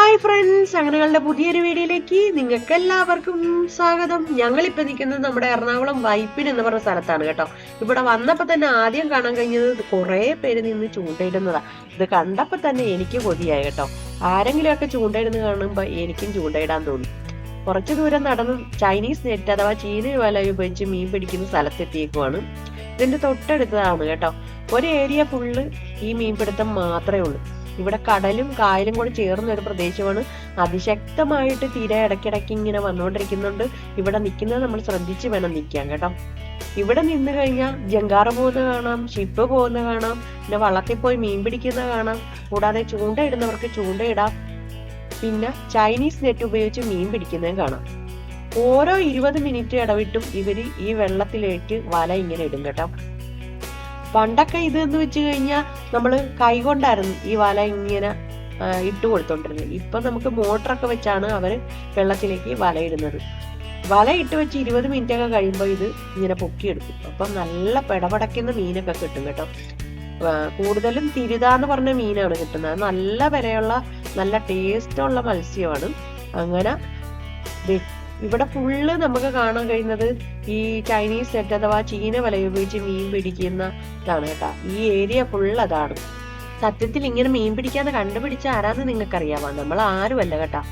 Hi friends, ഞങ്ങളുടെ പുതിയൊരു വീഡിയോയിലേക്ക് നിങ്ങൾക്ക് എല്ലാവർക്കും സ്വാഗതം. ഞങ്ങളിപ്പോൾ നിൽക്കുന്നത് നമ്മുടെ എറണാകുളം വൈപ്പിൻ എന്ന് പറഞ്ഞ സ്ഥലത്താണ് കേട്ടോ. ഇവിടെ വന്നപ്പോൾ തന്നെ ആദ്യം കാണാൻ കഴിഞ്ഞത് കുറേ പേര് നിന്ന് ചൂണ്ടയിടുന്നതാ. ഇത് കണ്ടപ്പോൾ തന്നെ എനിക്ക് കൊതിയായി കേട്ടോ. ആരെങ്കിലുമൊക്കെ ചൂണ്ടയിടുന്ന കാണുമ്പോൾ എനിക്കും ചൂണ്ടയിടാൻ തോന്നി. കുറച്ചു ദൂരം നടന്ന് ചൈനീസ് നെറ്റ് അഥവാ ചീന വല ഉപയോഗിച്ച് മീൻ പിടിക്കുന്ന സ്ഥലത്തെത്തിയേക്കുവാണ്. ഇതിന്റെ തൊട്ടടുത്തതാണ് കേട്ടോ. ഒരു ഏരിയ ഫുള്ള് ഈ മീൻപിടുത്തം മാത്രമേ ഉള്ളൂ. ഇവിടെ കടലും കായലും കൂടെ ചേർന്ന ഒരു പ്രദേശമാണ്. അതിശക്തമായിട്ട് തിര ഇടയ്ക്കിടയ്ക്ക് ഇങ്ങനെ വന്നുകൊണ്ടിരിക്കുന്നുണ്ട്. ഇവിടെ നിൽക്കുന്നത് നമ്മൾ ശ്രദ്ധിച്ച് വേണം നിൽക്കാൻ കേട്ടോ. ഇവിടെ നിന്ന് കഴിഞ്ഞാൽ ജങ്കാറ പോകുന്ന കാണാം, ഷിപ്പ് പോകുന്ന കാണാം, പിന്നെ വള്ളത്തിൽ പോയി മീൻ പിടിക്കുന്ന കാണാം. കൂടാതെ ചൂണ്ടയിടുന്നവർക്ക് ചൂണ്ടയിടാം. പിന്നെ ചൈനീസ് നെറ്റ് ഉപയോഗിച്ച് മീൻ പിടിക്കുന്നതും കാണാം. ഓരോ 20 മിനിറ്റ് ഇടവിട്ടും ഇവര് ഈ വെള്ളത്തിലേക്ക് വല ഇങ്ങനെ ഇടും കേട്ടോ. പണ്ടൊക്കെ ഇതെന്ന് വെച്ച് കഴിഞ്ഞാൽ നമ്മൾ കൈകൊണ്ടായിരുന്നു ഈ വല ഇങ്ങനെ ഇട്ട് കൊടുത്തോണ്ടിരുന്നത്. ഇപ്പൊ നമുക്ക് മോട്ടറൊക്കെ വെച്ചാണ് അവര് വെള്ളത്തിലേക്ക് വല ഇടുന്നത്. വല ഇട്ട് വെച്ച് 20 മിനിറ്റ് ഒക്കെ കഴിയുമ്പോൾ ഇത് ഇങ്ങനെ പൊക്കിയെടുക്കും. അപ്പം നല്ല പെടപടയ്ക്കുന്ന മീനൊക്കെ കിട്ടും കേട്ടോ. കൂടുതലും തിരുതാന്ന് പറഞ്ഞ മീനാണ് കിട്ടുന്നത്. നല്ല വിലയുള്ള നല്ല ടേസ്റ്റുള്ള മത്സ്യമാണ്. അങ്ങനെ ഇവിടെ ഫുള്ള് നമുക്ക് കാണാൻ കഴിയുന്നത് ഈ ചൈനീസ് നെറ്റ് അഥവാ ചീന വല ഉപയോഗിച്ച് മീൻ പിടിക്കുന്ന ഇതാണ് കേട്ടോ. ഈ ഏരിയ ഫുള്ള് അതാണ്. സത്യത്തിൽ ഇങ്ങനെ മീൻ പിടിക്കാതെ കണ്ടുപിടിച്ച ആരാന്ന് നിങ്ങൾക്കറിയാവാ? നമ്മൾ ആരുമല്ല കേട്ടോ.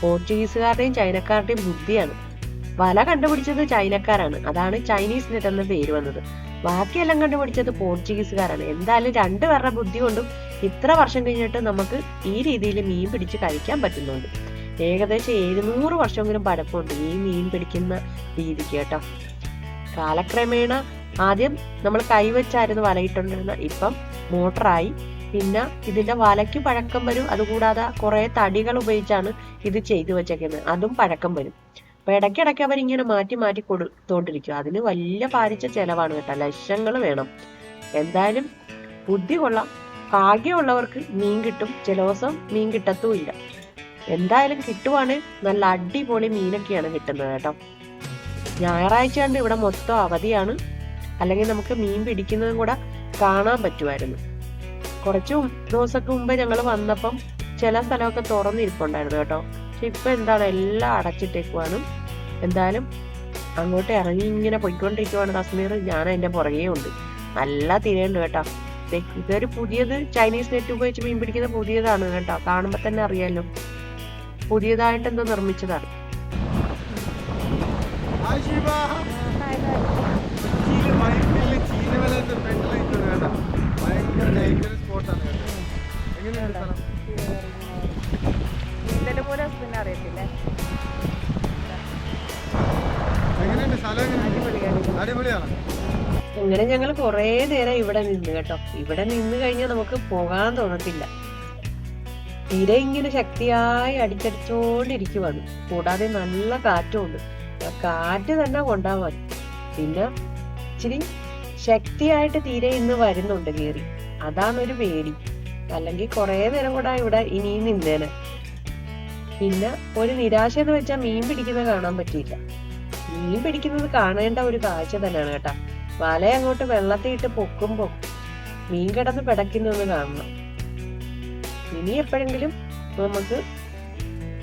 പോർച്ചുഗീസുകാരുടെയും ചൈനക്കാരുടെയും ബുദ്ധിയാണ്. വല കണ്ടുപിടിച്ചത് ചൈനക്കാരാണ്. അതാണ് ചൈനീസ് നെറ്റ് എന്ന പേര് വന്നത്. ബാക്കിയെല്ലാം കണ്ടുപിടിച്ചത് പോർച്ചുഗീസുകാരാണ്. എന്തായാലും രണ്ടുപേരുടെ ബുദ്ധി കൊണ്ടും ഇത്ര വർഷം കഴിഞ്ഞിട്ട് നമുക്ക് ഈ രീതിയിൽ മീൻ പിടിച്ച് കഴിക്കാൻ പറ്റുന്നുണ്ട്. ഏകദേശം 700 വർഷമെങ്കിലും പഴക്കമുണ്ട് ഈ മീൻ പിടിക്കുന്ന രീതിക്ക് കേട്ടോ. കാലക്രമേണ ആദ്യം നമ്മൾ കൈവച്ചായിരുന്നു വലയിട്ടുണ്ടിരുന്ന, ഇപ്പം മോട്ടറായി. പിന്നെ ഇതിന്റെ വലയ്ക്ക് പഴക്കം വരും. അതുകൂടാതെ കുറെ തടികൾ ഉപയോഗിച്ചാണ് ഇത് ചെയ്തു വെച്ചേക്കുന്നത്. അതും പഴക്കം വരും. അപ്പൊ ഇടയ്ക്കിടയ്ക്ക് അവരിങ്ങനെ മാറ്റി മാറ്റി കൊടുത്തോണ്ടിരിക്കും. അതിന് വലിയ പാരിച്ച ചെലവാണ് കേട്ടോ. ലക്ഷങ്ങൾ വേണം. എന്തായാലും ബുദ്ധി കൊള്ളാം. ഭാഗ്യമുള്ളവർക്ക് മീൻ കിട്ടും. ചില ദിവസം മീൻ കിട്ടത്തും ഇല്ല. എന്തായാലും കിട്ടുവാണെങ്കിൽ നല്ല അടിപൊളി മീനൊക്കെയാണ് കിട്ടുന്നത് കേട്ടോ. ഞായറാഴ്ച കണ്ട് ഇവിടെ മൊത്തം അവധിയാണ്. അല്ലെങ്കിൽ നമുക്ക് മീൻ പിടിക്കുന്നതും കൂടെ കാണാൻ പറ്റുമായിരുന്നു. കുറച്ചു ദിവസങ്ങൾക്ക് മുമ്പ് ഞങ്ങൾ വന്നപ്പം ചില സ്ഥലമൊക്കെ തുറന്നിരിപ്പുണ്ടായിരുന്നു കേട്ടോ. പക്ഷെ ഇപ്പൊ എന്താണ്, എല്ലാം അടച്ചിട്ടേക്കുവാണ്. എന്തായാലും അങ്ങോട്ട് ഇറങ്ങി ഇങ്ങനെ പോയിക്കൊണ്ടിരിക്കുവാണ് കശ്മീർ. ഞാൻ അതിന്റെ പുറകെ ഉണ്ട്. നല്ല തിരയുണ്ട് കേട്ടോ. ഇതൊരു പുതിയത് ചൈനീസ് നെറ്റ് ഉപയോഗിച്ച് മീൻ പിടിക്കുന്ന പുതിയതാണ് കേട്ടോ. കാണുമ്പോ തന്നെ അറിയാലോ, പുതിയതായിട്ട് എന്തോ നിർമ്മിച്ചതാണ്. അങ്ങനെ ഞങ്ങൾ കുറേ നേരം ഇവിടെ നിന്ന് കേട്ടോ. ഇവിടെ നിന്ന് കഴിഞ്ഞാൽ നമുക്ക് പോകാൻ തോന്നത്തില്ല. തിര ഇങ്ങനെ ശക്തിയായി അടിച്ചടിച്ചോണ്ടിരിക്കുവാണ്. കൂടാതെ നല്ല കാറ്റുമുണ്ട്. കാറ്റ് തന്നെ കൊണ്ടാ മതി. പിന്നെ ഇച്ചിരി ശക്തിയായിട്ട് തീര ഇന്ന് വരുന്നുണ്ട് കയറി. അതാണൊരു പേടി. അല്ലെങ്കിൽ കുറെ നേരം കൂടെ ഇവിടെ ഇനിയും നിന്നേനെ. പിന്നെ ഒരു നിരാശ എന്ന് വെച്ചാൽ മീൻ പിടിക്കുന്നത് കാണാൻ പറ്റിയില്ല. മീൻ പിടിക്കുന്നത് കാണേണ്ട ഒരു കാഴ്ച തന്നെയാണ് കേട്ടാ. വല അങ്ങോട്ട് വെള്ളത്തിയിട്ട് പൊക്കുമ്പോ മീൻ കിടന്ന് പിടയ്ക്കുന്നൊന്ന് കാണണം. ഇനി എപ്പോഴെങ്കിലും നമുക്ക്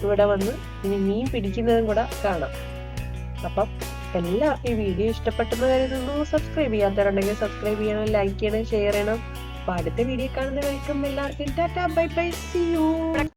ഇവിടെ വന്ന് ഇനി മീൻ പിടിക്കുന്നതും കൂടെ കാണാം. അപ്പം എല്ലാവർക്കും ഈ വീഡിയോ ഇഷ്ടപ്പെട്ടെന്ന് കരുതുന്നു. സബ്സ്ക്രൈബ് ചെയ്യാത്തവരുണ്ടെങ്കിൽ സബ്സ്ക്രൈബ് ചെയ്യണം, ലൈക്ക് ചെയ്യണം, ഷെയർ ചെയ്യണം. അപ്പൊ അടുത്ത വീഡിയോ കാണുന്നവർക്കും എല്ലാവർക്കും tata, bye bye, see U.